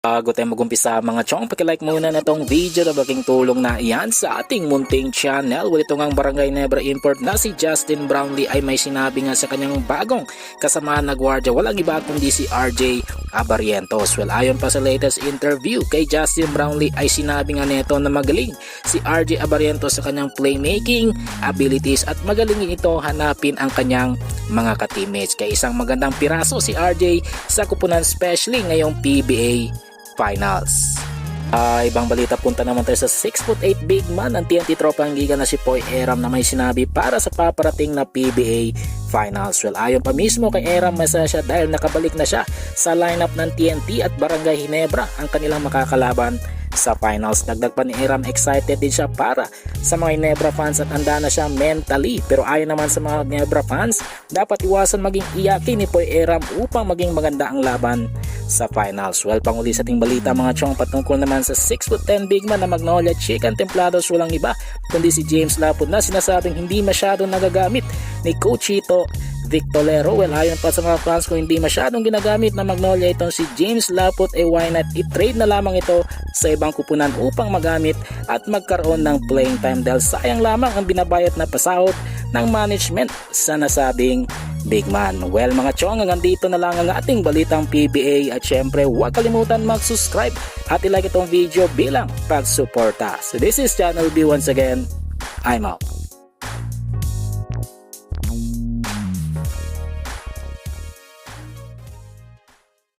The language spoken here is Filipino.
Bago tayo mag-umpisa mga chong, pakilike muna na itong video na baking tulong na iyan sa ating munting channel. Well, ito ngang Barangay Nebra import na si Justin Brownlee ay may sinabi nga sa kanyang bagong kasamahan na gwardiya, walang iba kundi si RJ Abarientos. Well, ayon pa sa latest interview kay Justin Brownlee ay sinabi nga nito na magaling si RJ Abarientos sa kanyang playmaking abilities at magaling ito hanapin ang kanyang mga ka-teammates. Kaya isang magandang piraso si RJ sa kupunan, especially ngayong PBA Finals. Ibang balita, punta naman tayo sa 6'8" big man ng TNT Tropang Giga na si Poy Eram na may sinabi para sa paparating na PBA Finals. Well, ayon pa mismo kay Eram, masaya siya dahil nakabalik na siya sa lineup ng TNT at Barangay Ginebra ang kanilang makakalaban sa finals. Dagdag pa ni Eram, excited din siya para sa mga Ginebra fans at handa na siya mentally. Pero ayon naman sa mga Ginebra fans, dapat iwasan maging iyakin ni Poy Eram upang maging maganda ang laban sa finals. Well, panguli sa ating balita mga chong, patungkol naman sa 6'10" big man na Magnolia Chicken Templados, walang iba kundi si James Lapud na sinasabing hindi masyadong nagagamit ni Coach Chito Victolero. Well, ayon pa sa mga fans, kung hindi masyadong ginagamit na Magnolia itong si James Lapud, why not i-trade na lamang ito sa ibang kupunan upang magamit at magkaroon ng playing time dahil sayang lamang ang binabayad na pasahod ng management sa nasabing big man. Well mga chong, hanggang dito na lang ang ating balitang PBA at syempre huwag kalimutan mag-subscribe at i-like itong video bilang pagsuporta. So this is Channel B once again. I'm out.